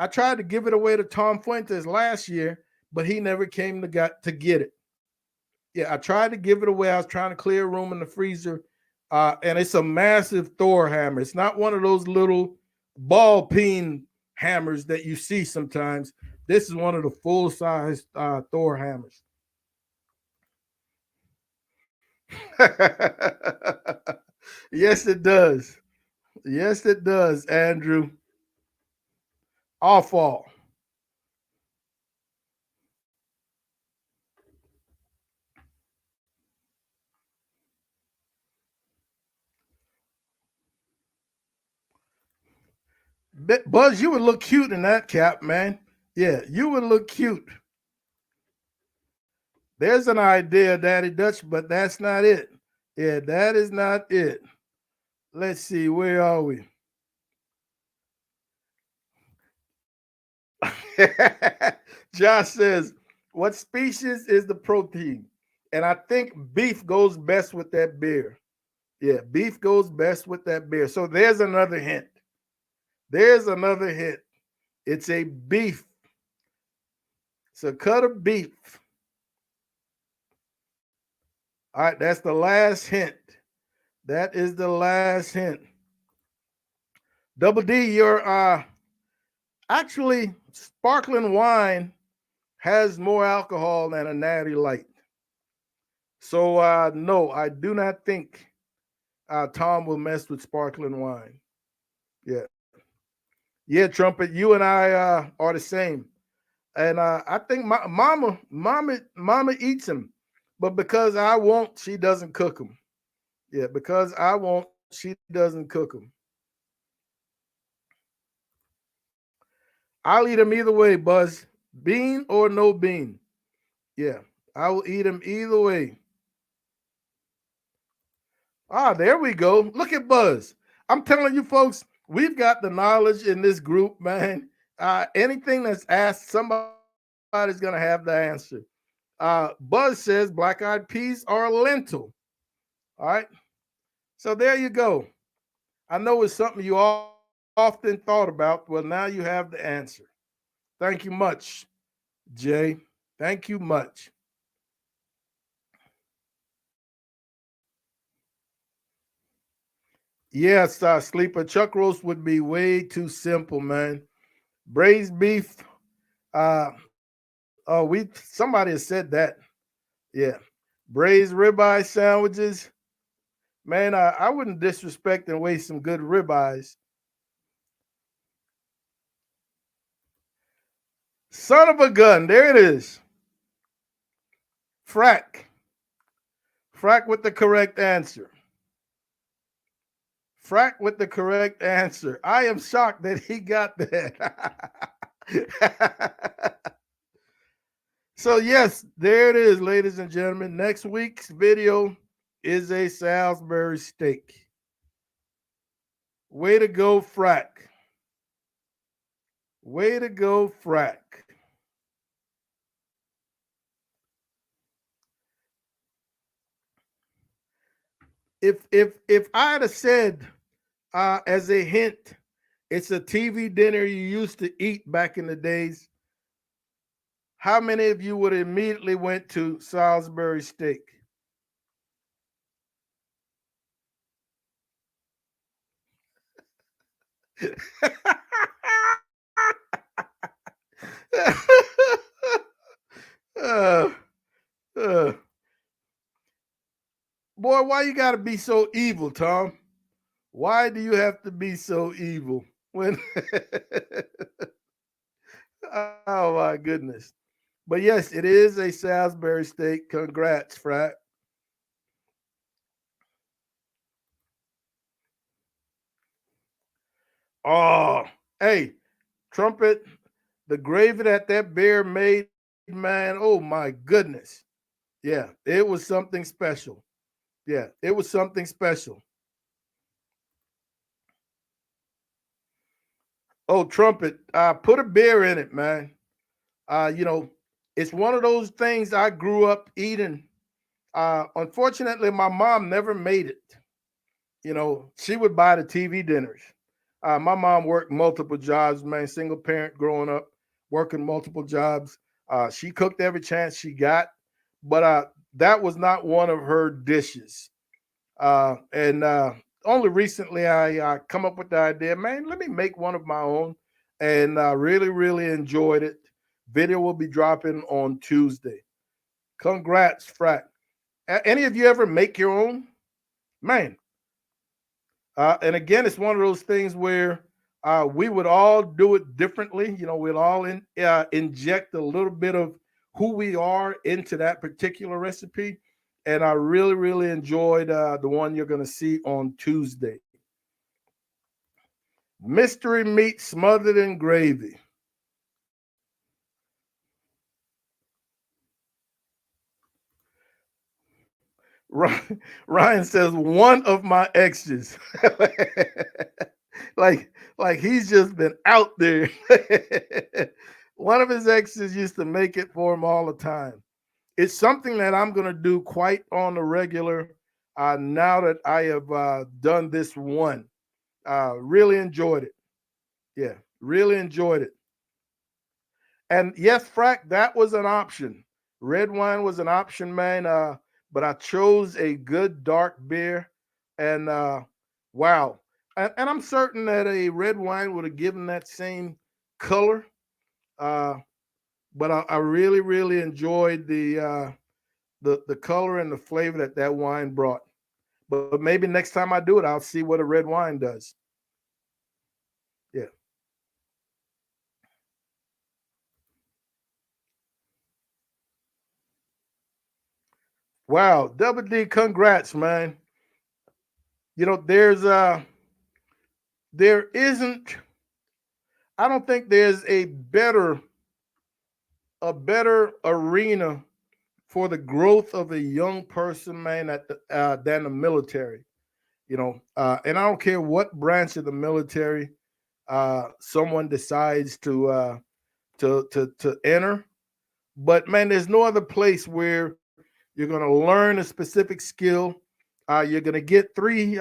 I tried to give it away to Tom Fuentes last year, but he never came to get it. Yeah, I tried to give it away. I was trying to clear room in the freezer, and it's a massive Thor hammer. It's not one of those little ball peen hammers that you see sometimes. This is one of the full size Thor hammers. Yes, it does. Yes, it does, Andrew. Awful. Buzz, you would look cute in that cap, man. Yeah, you would look cute. There's an idea, Daddy Dutch, but that's not it. Yeah, that is not it. Let's see, where are we? Josh says, what species is the protein? And I think beef goes best with that beer. Yeah, beef goes best with that beer. So there's another hint. There's another hint. It's a beef. It's a cut of beef. All right, that's the last hint. That is the last hint. Double D, you're actually sparkling wine has more alcohol than a natty light. So no, I do not think Tom will mess with sparkling wine. Yeah. Yeah, Trumpet, you and I are the same. And I think my mama eats them. But because I won't, she doesn't cook them. Yeah, because I won't, she doesn't cook them. I'll eat them either way, Buzz. Bean or no bean. Yeah, I will eat them either way. There we go. Look at Buzz. I'm telling you, folks, we've got the knowledge in this group, man. Anything that's asked, somebody's going to have the answer. Buzz says black eyed peas are a lentil. All right. So there you go. I know it's something you often thought about. Well, now you have the answer. Thank you much, Jay. Thank you much. Yes, sleeper chuck roast would be way too simple, man. Braised beef. Uh, oh, we somebody has said that. Yeah, braised ribeye sandwiches. Man, I wouldn't disrespect and waste some good ribeyes. Son of a gun, there it is. Frack. Frack with the correct answer. Frack with the correct answer. I am shocked that he got that. So, yes, there it is, ladies and gentlemen. Next week's video is a Salisbury steak. Way to go, Frack. Way to go, Frack. If I'd have said as a hint It's a TV dinner you used to eat back in the days. How many of you would immediately went to Salisbury steak? uh, uh, boy, why you gotta be so evil, Tom? Why do you have to be so evil? When oh my goodness. But yes, it is a Salisbury steak. Congrats, Frat. Oh, hey, Trumpet, the gravy that that bear made, man. Oh my goodness. Yeah, it was something special. Yeah, it was something special. Oh, Trumpet, put a beer in it, man. You know, it's one of those things I grew up eating. Unfortunately, my mom never made it. You know, she would buy the TV dinners. My mom worked multiple jobs, man, single parent growing up, working multiple jobs. She cooked every chance she got, but that was not one of her dishes. And only recently I come up with the idea, man, let me make one of my own, and really, really enjoyed it. Video will be dropping on Tuesday. Congrats, Frat. Any of you ever make your own? Man, and again, it's one of those things where we would all do it differently. You know, we'll all inject a little bit of who we are into that particular recipe. And I really, really enjoyed the one you're going to see on Tuesday. Mystery meat smothered in gravy. Ryan says one of my exes. like like he's just been out there. One of his exes used to make it for him all the time. It's something that I'm going to do quite on the regular now that I have done this one. Really enjoyed it. Yeah, really enjoyed it. And yes, Frack, that was an option. Red wine was an option, man. But I chose a good dark beer, and wow. And I'm certain that a red wine would have given that same color. Uh, but I really, really enjoyed the color and the flavor that that wine brought. But maybe next time I do it, I'll see what a red wine does. Yeah. Wow, Double D, congrats, man. You know, there isn't I don't think there's a better arena for the growth of a young person, man, than the military. You know, and I don't care what branch of the military someone decides to enter. But man, there's no other place where you're going to learn a specific skill. You're going to get three.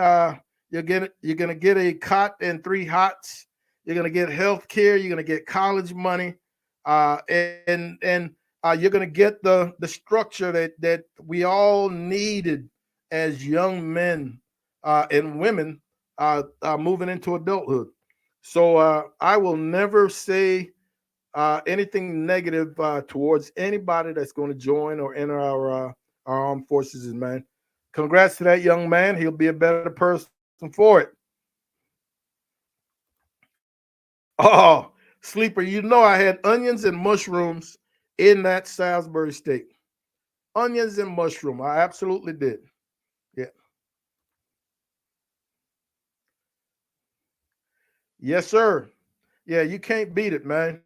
You're going to get a cot and three hots. You're going to get health care. You're going to get college money, and you're going to get the structure that we all needed as young men and women moving into adulthood. So I will never say anything negative towards anybody that's going to join or enter our armed forces, man. Congrats to that young man. He'll be a better person for it. Oh, sleeper, you know I had onions and mushrooms in that Salisbury steak. Onions and mushroom. I absolutely did. Yeah. Yes, sir. Yeah, you can't beat it, man.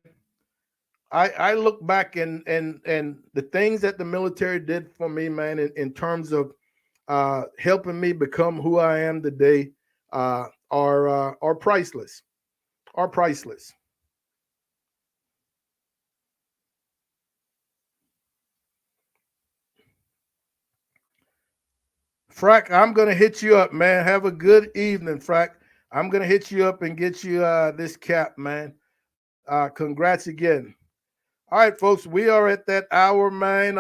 I look back and the things that the military did for me, man, in terms of helping me become who I am today, are priceless. Are priceless. Frack, I'm gonna hit you up, man. Have a good evening, Frack. I'm gonna hit you up and get you this cap, man. Congrats again. All right, folks, we are at that hour, man,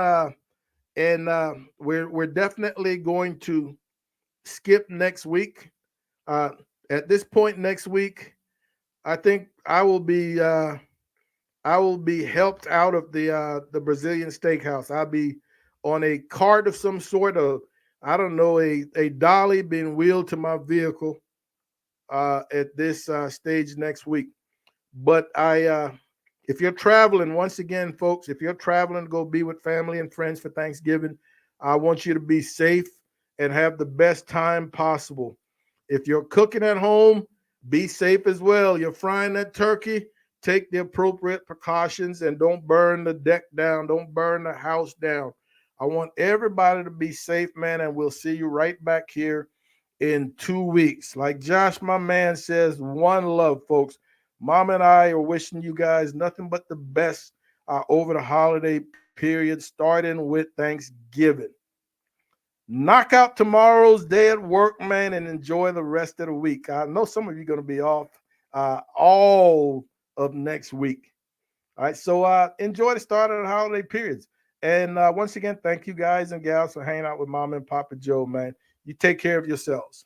and we're definitely going to skip next week. Uh, at this point next week, I think I will be helped out of the Brazilian steakhouse. I'll be on a cart of some sort of, I don't know, a dolly being wheeled to my vehicle at this stage next week. But if you're traveling, once again, folks, if you're traveling to go be with family and friends for Thanksgiving, I want you to be safe and have the best time possible. If you're cooking at home, be safe as well. You're frying that turkey, take the appropriate precautions and don't burn the deck down, don't burn the house down. I want everybody to be safe, man, and we'll see you right back here in 2 weeks. Like Josh, my man, says, one love, folks. Mom and I are wishing you guys nothing but the best over the holiday period, starting with Thanksgiving. Knock out tomorrow's day at work, man, and enjoy the rest of the week. I know some of you are going to be off all of next week. All right, so enjoy the start of the holiday periods. And once again, thank you guys and gals for hanging out with Mom and Papa Joe, man. You take care of yourselves.